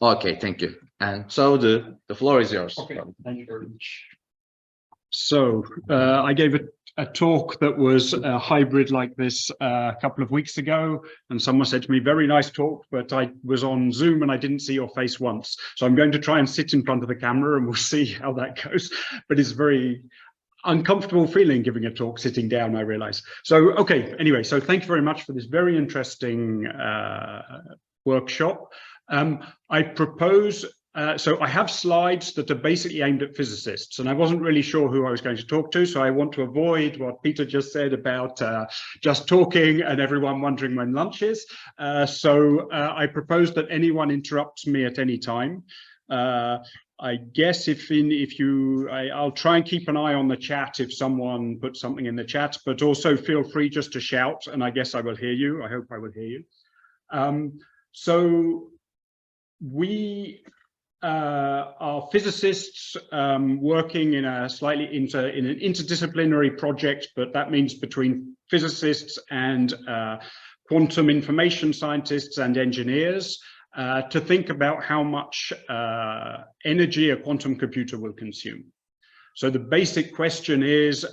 Okay, thank you. And so the floor is yours. Okay, thank you very much. So I gave a talk that was a hybrid like this a couple of weeks ago, and someone said to me, very nice talk, but I was on Zoom and I didn't see your face once. So I'm going to try and sit in front of the camera and we'll see how that goes. But it's very uncomfortable feeling giving a talk sitting down, I realize. So, okay, anyway, so thank you very much for this very interesting workshop. I propose, so I have slides that are basically aimed at physicists, and I wasn't really sure who I was going to talk to, so I want to avoid what Peter just said about just talking and everyone wondering when lunch is. So I propose that anyone interrupts me at any time. I guess I'll try and keep an eye on the chat if someone puts something in the chat, but also feel free just to shout, and I guess I will hear you. I hope I will hear you. So we are physicists working in a in an interdisciplinary project, but that means between physicists and quantum information scientists and engineers, to think about how much energy a quantum computer will consume. So the basic question is,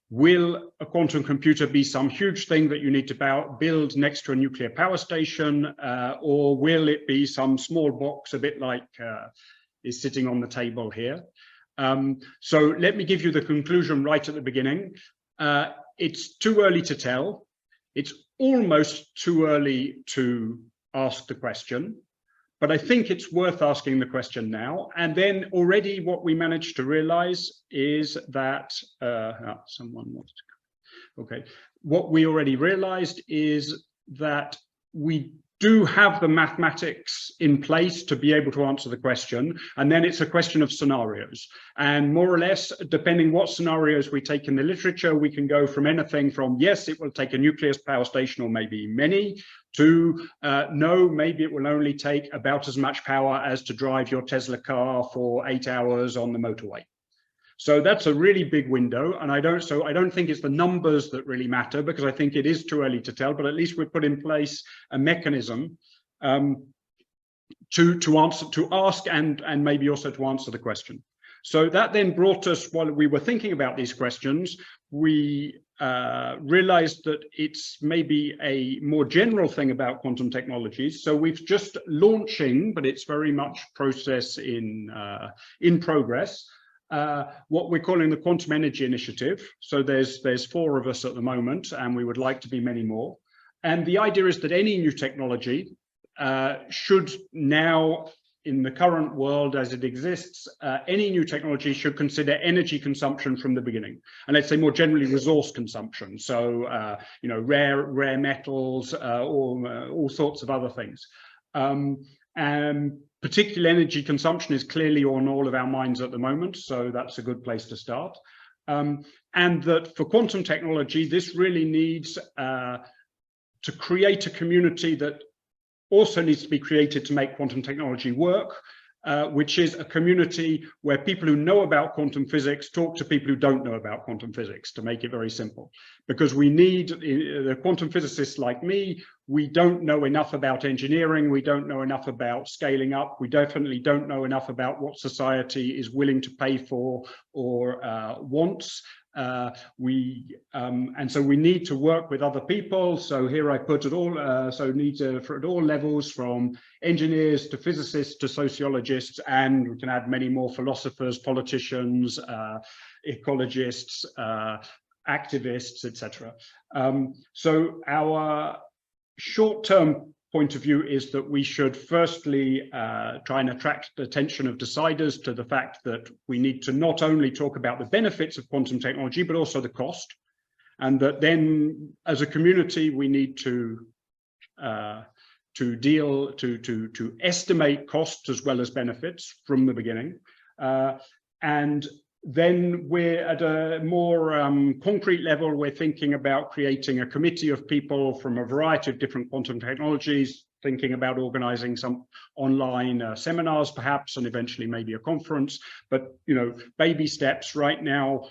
will a quantum computer be some huge thing that you need to build next to a nuclear power station, or will it be some small box, a bit like is sitting on the table here? So let me give you the conclusion right at the beginning. It's too early to tell. It's almost too early to ask the question. But I think it's worth asking the question now. And then already what we managed to realize is that, someone wants to, okay. What we already realized is that we do have the mathematics in place to be able to answer the question. And then it's a question of scenarios. And more or less, depending what scenarios we take in the literature, we can go from anything from, yes, it will take a nuclear power station or maybe many, to no, maybe it will only take about as much power as to drive your Tesla car for 8 hours on the motorway. So that's a really big window, and I don't think it's the numbers that really matter, because I think it is too early to tell, but at least we've put in place a mechanism to ask and maybe also to answer the question. So that then brought us, while we were thinking about these questions, we realized that it's maybe a more general thing about quantum technologies. So we've just launching, but it's very much process in progress, what we're calling the Quantum Energy Initiative. So there's 4 of us at the moment, and we would like to be many more. And the idea is that any new technology should now, in the current world as it exists, any new technology should consider energy consumption from the beginning. And let's say more generally resource consumption. So, you know, rare metals, or all sorts of other things. And particular energy consumption is clearly on all of our minds at the moment, so that's a good place to start. And that for quantum technology, this really needs to create a community that also needs to be created to make quantum technology work, which is a community where people who know about quantum physics talk to people who don't know about quantum physics, to make it very simple. Because we need, the quantum physicists like me, we don't know enough about engineering, we don't know enough about scaling up, we definitely don't know enough about what society is willing to pay for or wants. And so we need to work with other people. So here I put it all, at all levels, from engineers to physicists to sociologists, and we can add many more: philosophers, politicians, ecologists, activists, etc. So our short-term point of view is that we should firstly try and attract the attention of deciders to the fact that we need to not only talk about the benefits of quantum technology, but also the cost, and that then as a community we need to estimate costs as well as benefits from the beginning. And then we're at a more concrete level, we're thinking about creating a committee of people from a variety of different quantum technologies, thinking about organizing some online seminars perhaps, and eventually maybe a conference. But, you know, baby steps right now.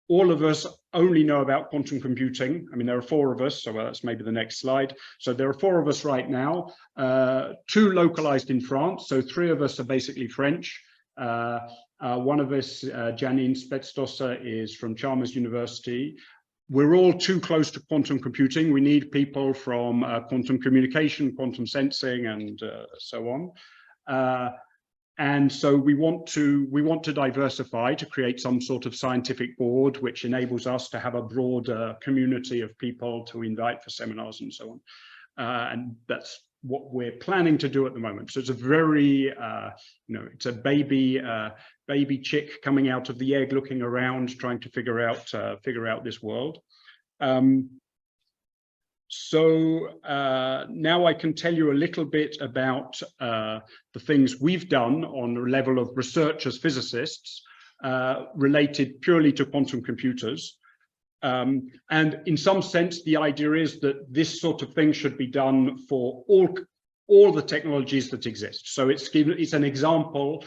All of us only know about quantum computing. I mean, there are 4 of us, so that's maybe the next slide. So there are 4 of us right now, 2 localized in France, so 3 of us are basically French. One of us, Janine Spetstossa, is from Chalmers University. We're all too close to quantum computing. We need people from quantum communication, quantum sensing, and so on. And so we want to diversify to create some sort of scientific board, which enables us to have a broader community of people to invite for seminars and so on. And that's what we're planning to do at the moment. So it's a very, it's a baby chick coming out of the egg, looking around, trying to figure out this world. So now I can tell you a little bit about the things we've done on the level of research as physicists related purely to quantum computers. And in some sense, the idea is that this sort of thing should be done for all the technologies that exist. So it's an example,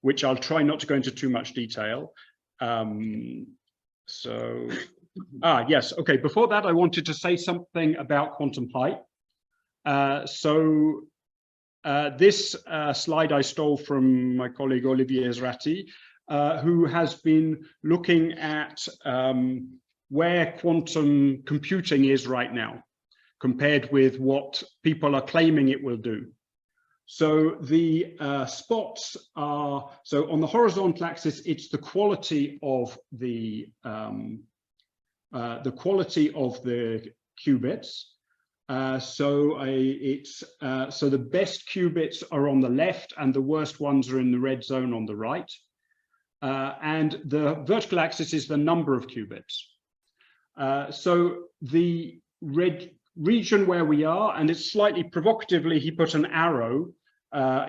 which I'll try not to go into too much detail. Yes, okay, before that, I wanted to say something about quantum height. This slide I stole from my colleague Olivier Ezrati, who has been looking at where quantum computing is right now, compared with what people are claiming it will do. So the spots are, so on the horizontal axis, it's the quality of the qubits. So the best qubits are on the left and the worst ones are in the red zone on the right. And the vertical axis is the number of qubits. So the red region where we are, and it's slightly provocatively, he put an arrow,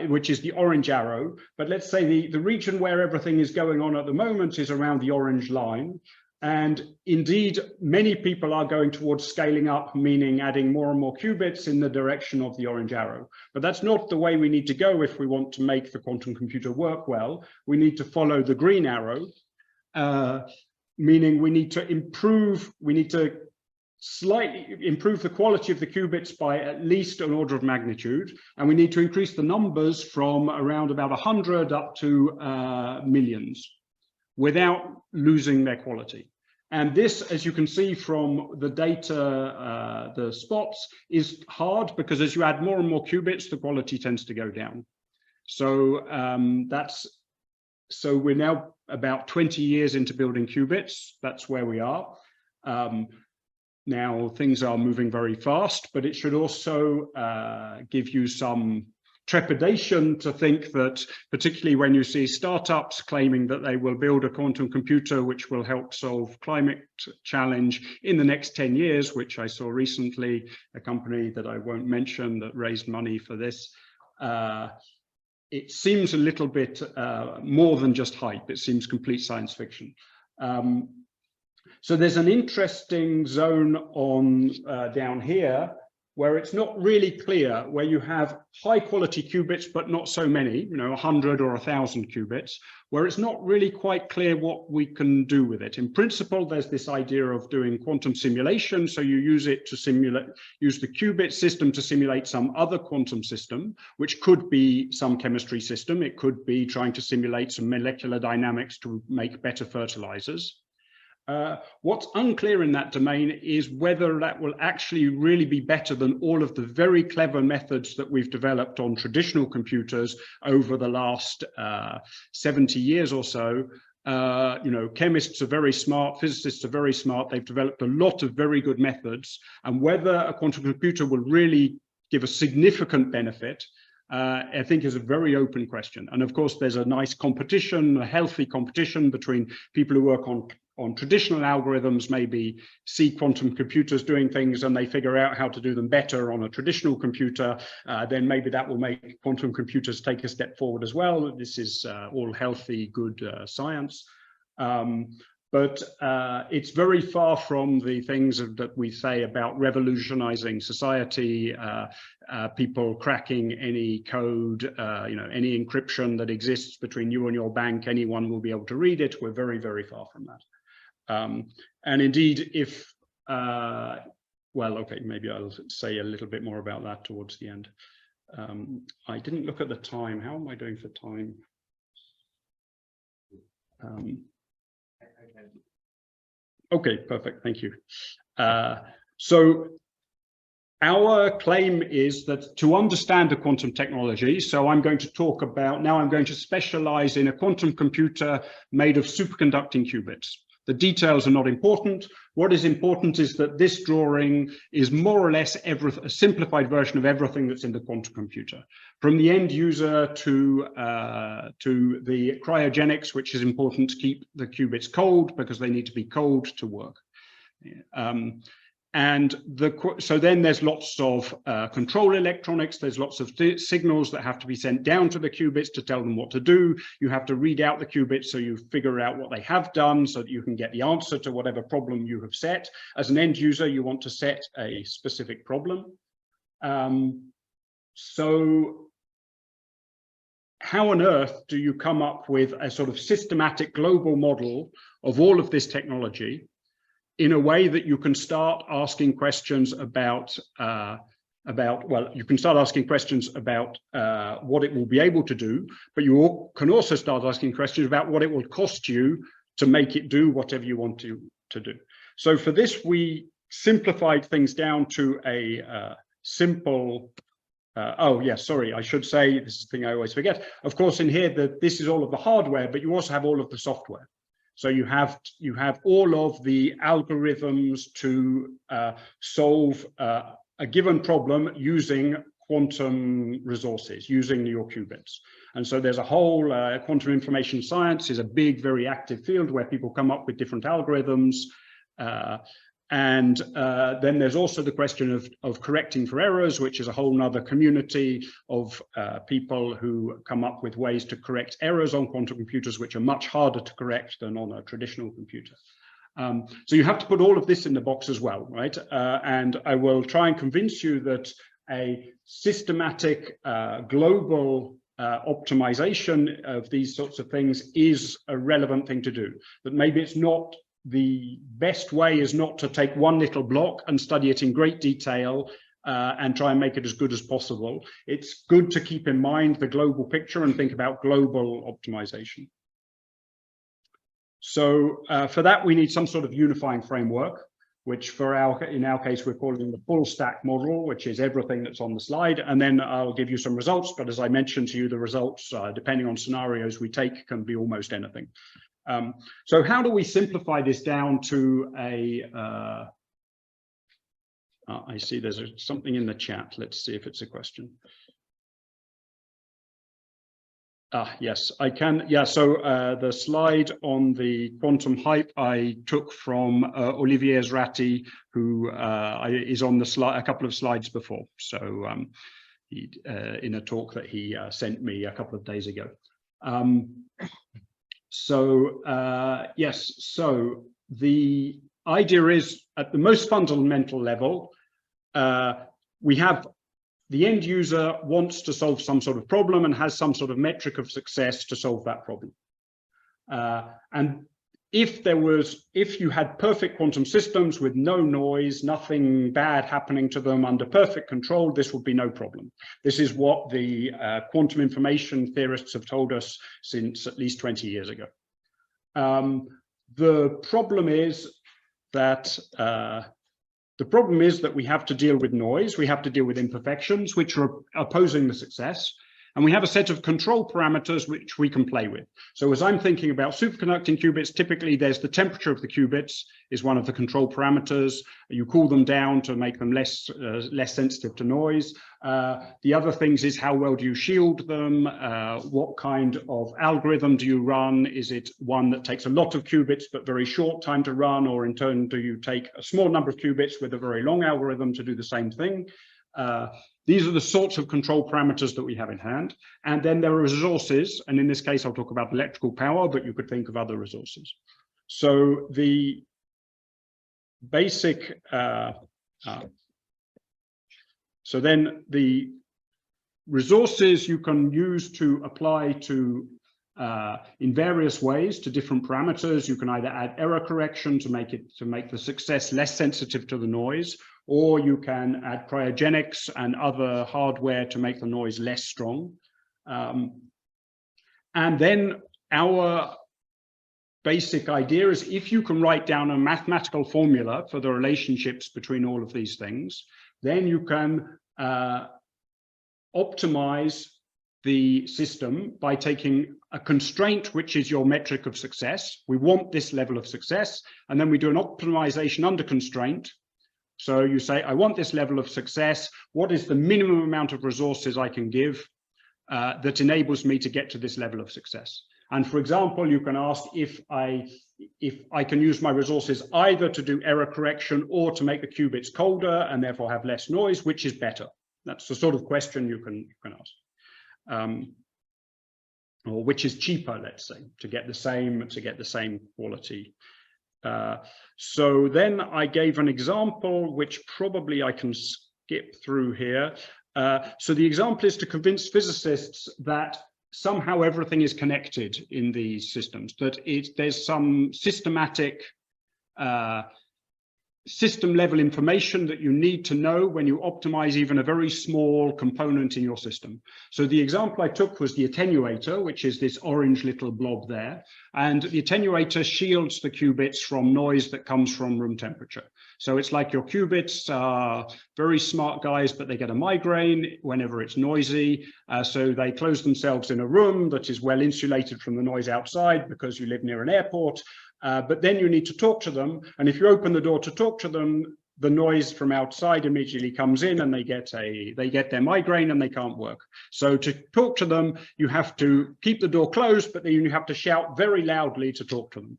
which is the orange arrow. But let's say the region where everything is going on at the moment is around the orange line. And indeed, many people are going towards scaling up, meaning adding more and more qubits in the direction of the orange arrow. But that's not the way we need to go if we want to make the quantum computer work well. We need to follow the green arrow, meaning we need to slightly improve the quality of the qubits by at least an order of magnitude. And we need to increase the numbers from around about 100 up to millions without losing their quality. And this, as you can see from the data, the spots, is hard because as you add more and more qubits, the quality tends to go down. So so we're now about 20 years into building qubits. That's where we are. Now things are moving very fast, but it should also give you some trepidation to think that, particularly when you see startups claiming that they will build a quantum computer which will help solve climate challenge in the next 10 years, which I saw recently, a company that I won't mention that raised money for this. It seems a little bit more than just hype. It seems complete science fiction. So there's an interesting zone on down here where it's not really clear, where you have high quality qubits, but not so many, 100 or 1,000 qubits, where it's not really quite clear what we can do with it. In principle, there's this idea of doing quantum simulation. So you use it to use the qubit system to simulate some other quantum system, which could be some chemistry system. It could be trying to simulate some molecular dynamics to make better fertilizers. What's unclear in that domain is whether that will actually really be better than all of the very clever methods that we've developed on traditional computers over the last 70 years or so. Chemists are very smart, physicists are very smart. They've developed a lot of very good methods, and whether a quantum computer will really give a significant benefit, I think is a very open question. And of course, there's a nice competition, a healthy competition between people who work on traditional algorithms, maybe see quantum computers doing things and they figure out how to do them better on a traditional computer, then maybe that will make quantum computers take a step forward as well. This is all healthy, good science. But it's very far from the things that we say about revolutionizing society, people cracking any code, any encryption that exists between you and your bank, anyone will be able to read it. We're very, very far from that. And indeed, if, well, okay, maybe I'll say a little bit more about that towards the end. I didn't look at the time. How am I doing for time? Okay, perfect. Thank you. So our claim is that to understand the quantum technology, so I'm going to talk about, now I'm going to specialize in a quantum computer made of superconducting qubits. The details are not important. What is important is that this drawing is more or less a simplified version of everything that's in the quantum computer, from the end user to the cryogenics, which is important to keep the qubits cold because they need to be cold to work. And so then there's lots of control electronics. There's lots of signals that have to be sent down to the qubits to tell them what to do. You have to read out the qubits so you figure out what they have done so that you can get the answer to whatever problem you have set. As an end user, you want to set a specific problem. So how on earth do you come up with a sort of systematic global model of all of this technology in a way that you can start asking questions about, well, you can start asking questions about what it will be able to do, but you can also start asking questions about what it will cost you to make it do whatever you want to do. So for this, we simplified things down to a simple, oh yes, sorry, I should say, this is the thing I always forget. Of course, in here, this is all of the hardware, but you also have all of the software. So you have all of the algorithms to solve a given problem using quantum resources, using your qubits. And so there's a whole quantum information science is a big, very active field where people come up with different algorithms. And then there's also the question of correcting for errors, which is a whole nother community of people who come up with ways to correct errors on quantum computers, which are much harder to correct than on a traditional computer. So you have to put all of this in the box as well, right? And I will try and convince you that a systematic global optimization of these sorts of things is a relevant thing to do, but maybe it's not. The best way is not to take one little block and study it in great detail and try and make it as good as possible. It's good to keep in mind the global picture and think about global optimization. So for that, we need some sort of unifying framework, which in our case, we're calling the full stack model, which is everything that's on the slide. And then I'll give you some results. But as I mentioned to you, the results, depending on scenarios we take, can be almost anything. So how do we simplify this down to a, I see there's something in the chat. Let's see if it's a question. Yes, I can. Yeah, so the slide on the quantum hype I took from Olivier Zrati, who is on the slide a couple of slides before. So in a talk that he sent me a couple of days ago. So yes, so the idea is at the most fundamental level, we have the end user wants to solve some sort of problem and has some sort of metric of success to solve that problem. And if you had perfect quantum systems with no noise, nothing bad happening to them under perfect control, this would be no problem. This is what the quantum information theorists have told us since at least 20 years ago. The problem is that we have to deal with noise, we have to deal with imperfections, which are opposing the success. And we have a set of control parameters which we can play with. So as I'm thinking about superconducting qubits, typically there's the temperature of the qubits is one of the control parameters. You cool them down to make them less sensitive to noise. The other things is how well do you shield them? What kind of algorithm do you run? Is it one that takes a lot of qubits but very short time to run, or in turn do you take a small number of qubits with a very long algorithm to do the same thing? These are the sorts of control parameters that we have in hand. And then there are resources, and in this case, I'll talk about electrical power, but you could think of other resources. So the basic, so then the resources you can use to apply to in various ways to different parameters. You can either add error correction to make the success less sensitive to the noise, or you can add cryogenics and other hardware to make the noise less strong. And then our basic idea is, if you can write down a mathematical formula for the relationships between all of these things, then you can optimize the system by taking a constraint, which is your metric of success. We want this level of success, and then we do an optimization under constraint. So you say, I want this level of success. What is the minimum amount of resources I can give that enables me to get to this level of success? And for example, you can ask if I can use my resources either to do error correction or to make the qubits colder and therefore have less noise, which is better? That's the sort of question you can ask. Or which is cheaper, let's say, to get the same quality. So then I gave an example, which probably I can skip through here. So the example is to convince physicists that somehow everything is connected in these systems, that there's some systematic system level information that you need to know when you optimize even a very small component in your system. So the example I took was the attenuator, which is this orange little blob there. And the attenuator shields the qubits from noise that comes from room temperature. So it's like your qubits are very smart guys, but they get a migraine whenever it's noisy. So they close themselves in a room that is well insulated from the noise outside because you live near an airport. But then you need to talk to them. And if you open the door to talk to them, the noise from outside immediately comes in and they get their migraine and they can't work. So to talk to them, you have to keep the door closed, but then you have to shout very loudly to talk to them.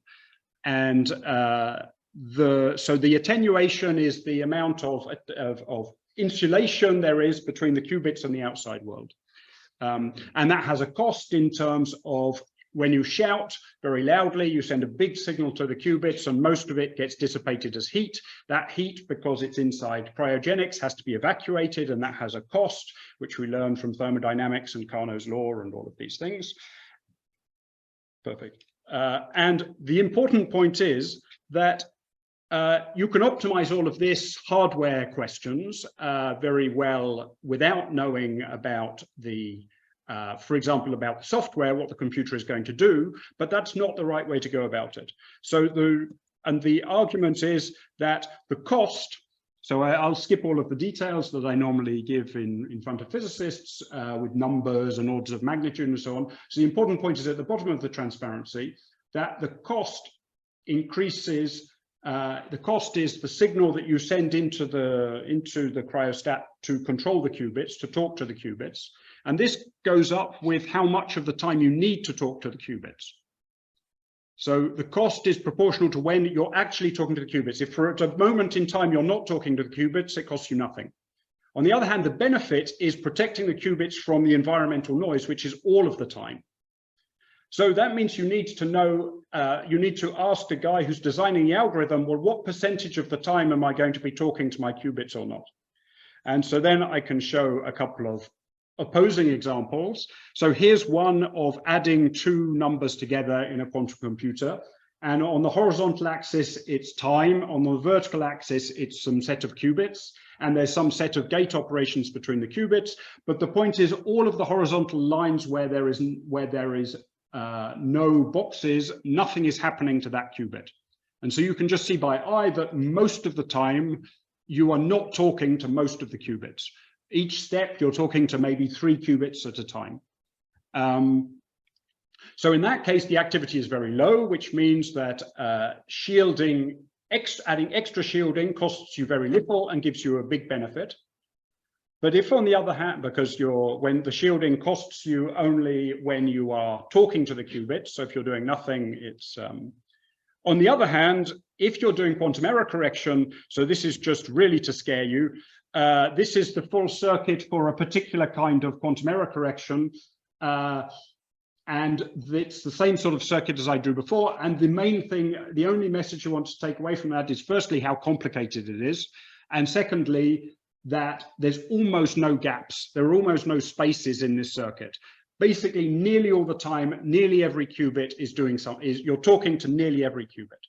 And so the attenuation is the amount of insulation there is between the qubits and the outside world. And that has a cost in terms of, when you shout very loudly, you send a big signal to the qubits and most of it gets dissipated as heat. That heat, because it's inside cryogenics, has to be evacuated, and that has a cost, which we learn from thermodynamics and Carnot's law and all of these things. Perfect. And the important point is that you can optimize all of this hardware questions very well without knowing about the for example, about the software, what the computer is going to do, but that's not the right way to go about it. So the argument is that the cost, so I'll skip all of the details that I normally give in front of physicists with numbers and orders of magnitude and so on. So the important point is at the bottom of the transparency that the cost increases. The cost is the signal that you send into the cryostat to control the qubits, to talk to the qubits. And this goes up with how much of the time you need to talk to the qubits. So the cost is proportional to when you're actually talking to the qubits. If for a moment in time you're not talking to the qubits, it costs you nothing. On the other hand, the benefit is protecting the qubits from the environmental noise, which is all of the time. So that means you need to know, you need to ask the guy who's designing the algorithm, well, what percentage of the time am I going to be talking to my qubits or not? And so then I can show a couple of opposing examples. So here's one of adding two numbers together in a quantum computer. And on the horizontal axis, it's time. On the vertical axis, it's some set of qubits. And there's some set of gate operations between the qubits. But the point is, all of the horizontal lines where there is no boxes, nothing is happening to that qubit. And so you can just see by eye that most of the time, you are not talking to most of the qubits. Each step, you're talking to maybe 3 qubits at a time. So in that case, the activity is very low, which means that adding extra shielding costs you very little and gives you a big benefit. But if on the other hand, because when the shielding costs you only when you are talking to the qubits, so if you're doing nothing, it's on the other hand, if you're doing quantum error correction, so this is just really to scare you, this is the full circuit for a particular kind of quantum error correction. And it's the same sort of circuit as I drew before. And the main thing, the only message you want to take away from that is firstly, how complicated it is. And secondly, that there's almost no gaps. There are almost no spaces in this circuit. basically nearly all the time, nearly every qubit is doing something, you're talking to nearly every qubit.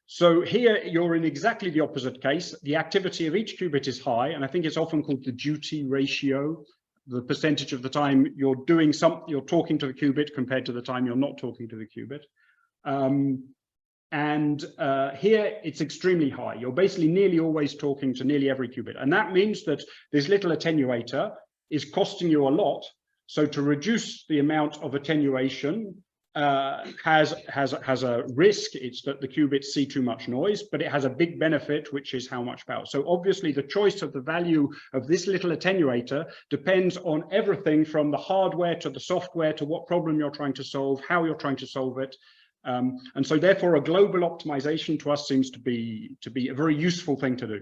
So here you're in exactly the opposite case. The activity of each qubit is high, and I think it's often called the duty ratio, the percentage of the time you're doing something, you're talking to the qubit compared to the time you're not talking to the qubit. Here it's extremely high. You're basically nearly always talking to nearly every qubit. And that means that this little attenuator is costing you a lot. So to reduce the amount of attenuation has a risk. It's that the qubits see too much noise, but it has a big benefit, which is how much power. So obviously the choice of the value of this little attenuator depends on everything from the hardware to the software to what problem you're trying to solve, how you're trying to solve it. And so therefore a global optimization to us seems to be a very useful thing to do.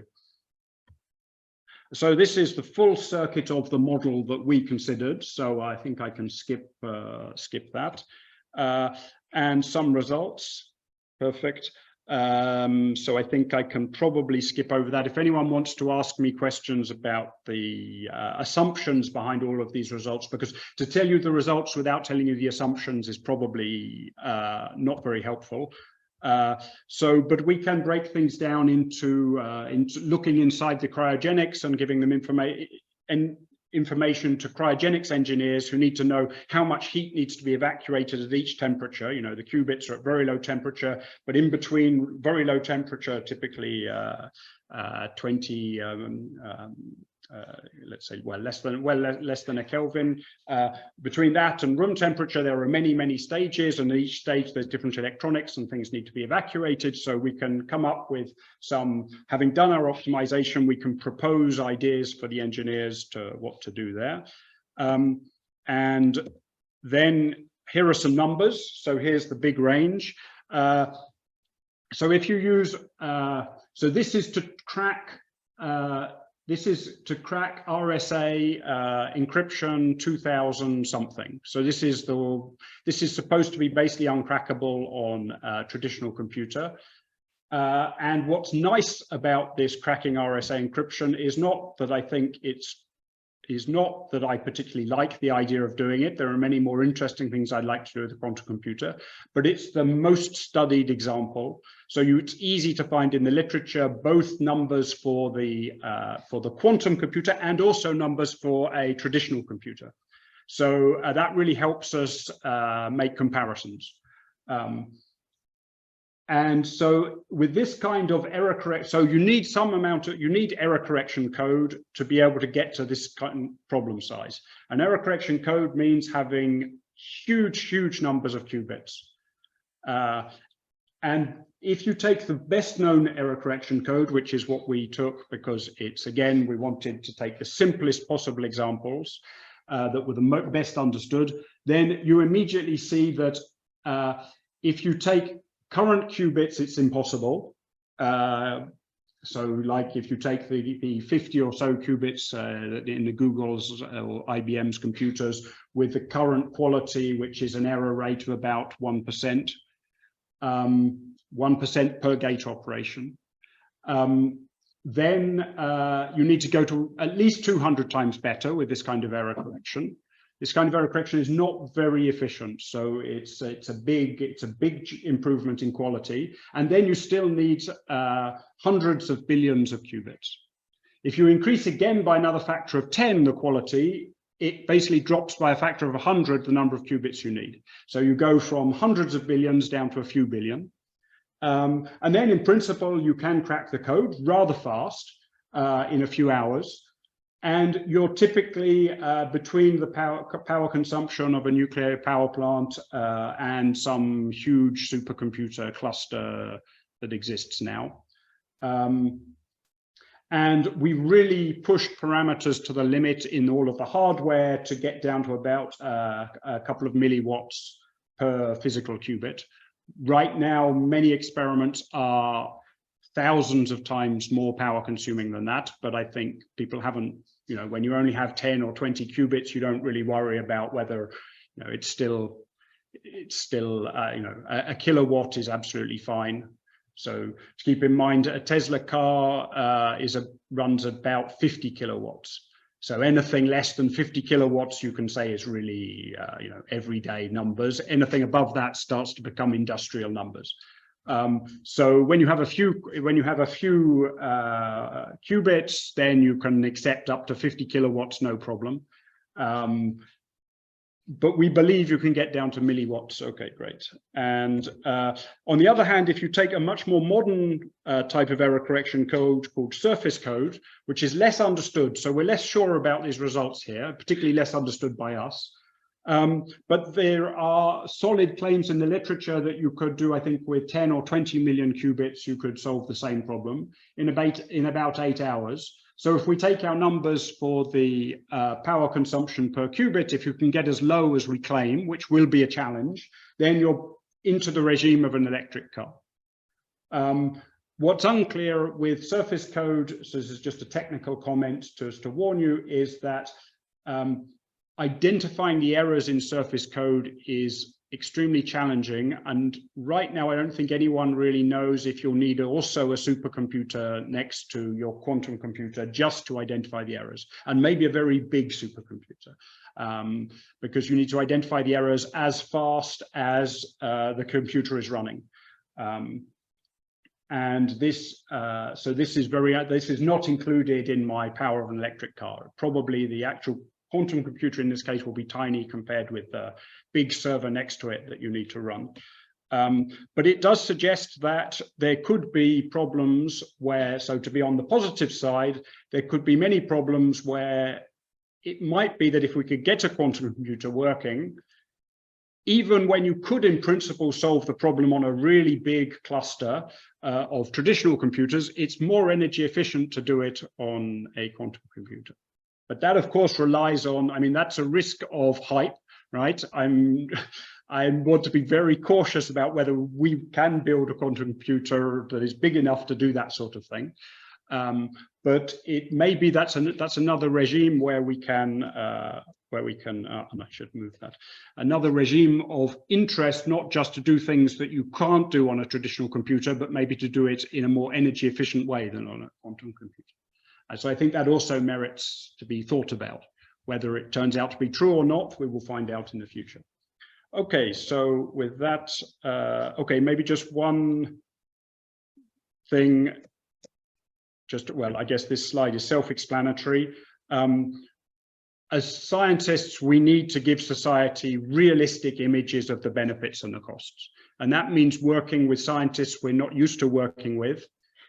So this is the full circuit of the model that we considered. So I think I can skip that. And some results. Perfect. So I think I can probably skip over that. If anyone wants to ask me questions about the assumptions behind all of these results, because to tell you the results without telling you the assumptions is probably not very helpful. But we can break things down into looking inside the cryogenics and giving them information to cryogenics engineers who need to know how much heat needs to be evacuated at each temperature. You know, the qubits are at very low temperature, but in between very low temperature, typically 20, let's say, less than a Kelvin. Between that and room temperature, there are many stages, and at each stage there's different electronics and things need to be evacuated. So we can come up with some, having done our optimization, we can propose ideas for the engineers to what to do there. And then here are some numbers. So here's the big range. So if you use, so this is to crack RSA encryption 2000 something. So this is supposed to be basically uncrackable on a traditional computer. And what's nice about this cracking RSA encryption is not that I think I particularly like the idea of doing it. There are many more interesting things I'd like to do with a quantum computer, but it's the most studied example. So it's easy to find in the literature both numbers for the quantum computer and also numbers for a traditional computer. So that really helps us make comparisons. And so with this kind of error correction, so you need error correction code to be able to get to this kind of problem size. And error correction code means having huge numbers of qubits. And if you take the best known error correction code, which is what we took, because it's, again, we wanted to take the simplest possible examples that were the best understood, then you immediately see that if you take current qubits, it's impossible. So like if you take the 50 or so qubits in the Google's or IBM's computers with the current quality, which is an error rate of about 1%, 1% per gate operation, then you need to go to at least 200 times better with this kind of error correction. This kind of error correction is not very efficient, so it's a big improvement in quality. And then you still need hundreds of billions of qubits. If you increase again by another factor of 10 the quality, it basically drops by a factor of 100 the number of qubits you need. So you go from hundreds of billions down to a few billion. And then in principle, you can crack the code rather fast in a few hours. And you're typically between the power consumption of a nuclear power plant and some huge supercomputer cluster that exists now. And we really pushed parameters to the limit in all of the hardware to get down to about a couple of milliwatts per physical qubit. Right now, many experiments are thousands of times more power consuming than that, but I think people haven't, you know, when you only have 10 or 20 qubits, you don't really worry about whether, you know, it's still you know, a kilowatt is absolutely fine. So to keep in mind, a Tesla car runs about 50 kilowatts. So anything less than 50 kilowatts, you can say is really, everyday numbers. Anything above that starts to become industrial numbers. So when you have a few qubits, then you can accept up to 50 kilowatts, no problem. But we believe you can get down to milliwatts. Okay, great. And on the other hand, if you take a much more modern type of error correction code called surface code, which is less understood, so we're less sure about these results here, particularly less understood by us. But there are solid claims in the literature that you could do, I think, with 10 or 20 million qubits, you could solve the same problem in about 8 hours. So if we take our numbers for the power consumption per qubit, if you can get as low as we claim, which will be a challenge, then you're into the regime of an electric car. What's unclear with surface code, so this is just a technical comment to warn you, is that identifying the errors in surface code is extremely challenging, and right now I don't think anyone really knows if you'll need also a supercomputer next to your quantum computer just to identify the errors, and maybe a very big supercomputer, because you need to identify the errors as fast as the computer is running. And this, so this is not included in my power of an electric car. Probably the actual quantum computer in this case will be tiny compared with the big server next to it that you need to run. But it does suggest that there could be problems where, so to be on the positive side, there could be many problems where it might be that if we could get a quantum computer working, even when you could in principle solve the problem on a really big cluster of traditional computers, it's more energy efficient to do it on a quantum computer. But that, of course, relies on, I mean, that's a risk of hype, right? I want to be very cautious about whether we can build a quantum computer that is big enough to do that sort of thing. But it may be that's another regime where we can, and I should move that, another regime of interest, not just to do things that you can't do on a traditional computer, but maybe to do it in a more energy efficient way than on a quantum computer. And so I think that also merits to be thought about. Whether it turns out to be true or not, we will find out in the future. Okay, so with that, okay, maybe just one thing. Well, I guess this slide is self-explanatory. As scientists, we need to give society realistic images of the benefits and the costs. And that means working with scientists we're not used to working with.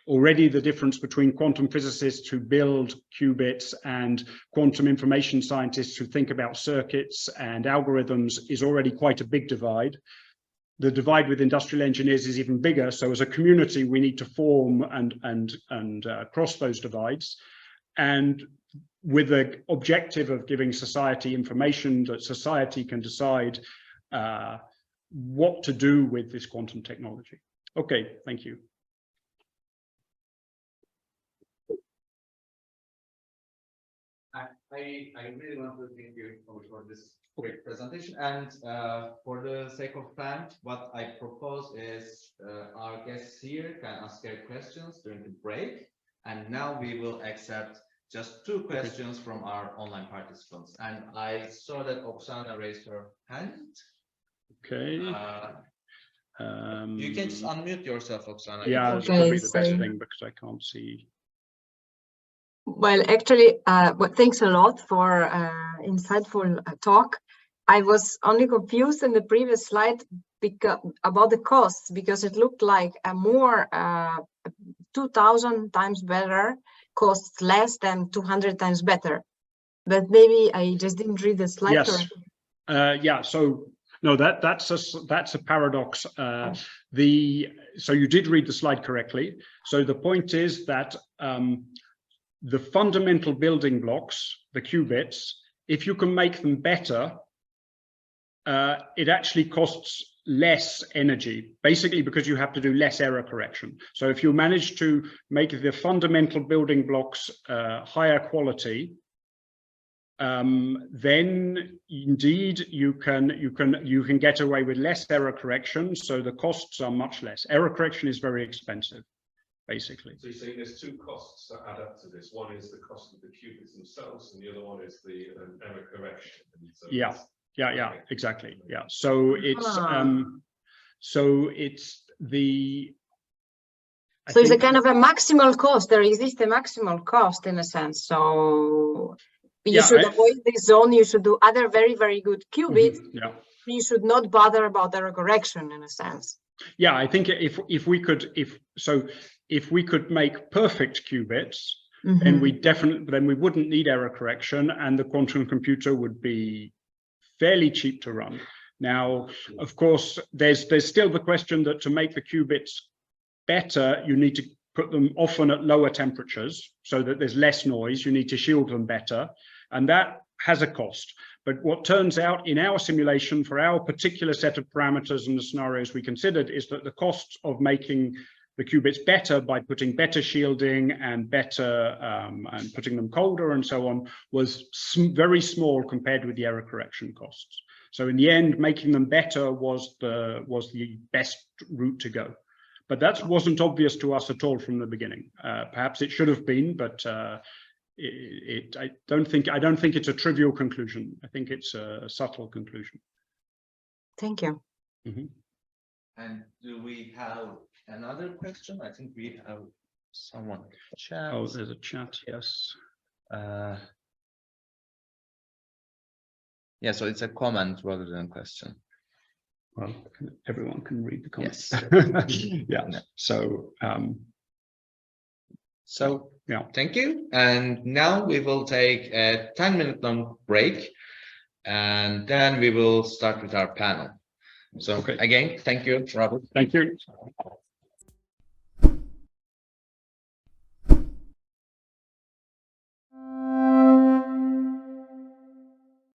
Already the difference between quantum physicists who build qubits and quantum information scientists who think about circuits and algorithms is already quite a big divide. The divide with industrial engineers is even bigger. So as a community, we need to form and cross those divides. And with the objective of giving society information that society can decide what to do with this quantum technology. Okay, thank you. I really want to thank you for this great presentation. And for the sake of time, what I propose is our guests here can ask their questions during the break. And now we will accept just 2 questions from our online participants. And I saw that Oksana raised her hand. Okay. You can just unmute yourself, Oksana. Yeah, it's probably the best thing because I can't see. Well, actually, thanks a lot for insightful talk. I was only confused in the previous slide about the costs, because it looked like a more 2,000 times better costs less than 200 times better. But maybe I just didn't read the slide. Yes. Yeah. So no, that's a paradox. So you did read the slide correctly. So the point is that the fundamental building blocks, the qubits, if you can make them better, it actually costs less energy, basically because you have to do less error correction. So if you manage to make the fundamental building blocks higher quality, then indeed you can get away with less error correction. So the costs are much less. Error correction is very expensive. basically. So you're saying there's two costs that add up to this. One is the cost of the qubits themselves, and the other one is the error correction. And so Yeah. it's- Yeah, exactly. Yeah. So it's the. I So it's a think- kind of a maximal cost. There exists a maximal cost in a sense. So you Yeah, should avoid this zone. You should do other very, very good qubits. Yeah. You should not bother about error correction in a sense. Yeah, I think if we could make perfect qubits, then we wouldn't need error correction, and the quantum computer would be fairly cheap to run. Now, of course, there's still the question that to make the qubits better, you need to put them often at lower temperatures so that there's less noise. You need to shield them better, and that has a cost. But what turns out in our simulation for our particular set of parameters and the scenarios we considered is that the cost of making the qubits better by putting better shielding and better and putting them colder and so on was very small compared with the error correction costs. So in the end, making them better was the best route to go. But that wasn't obvious to us at all from the beginning. Perhaps it should have been, but I don't think it's a trivial conclusion. I think it's a subtle conclusion. Thank you. And do we have another question? I think we have someone. Chat. Oh, there's a chat. Yes. Yeah, so it's a comment rather than a question. Well, everyone can read the comments. Yes. Yeah. So. So yeah. Thank you. And now we will take a 10-minute long break, and then we will start with our panel. So again, thank you, Robert. Thank you.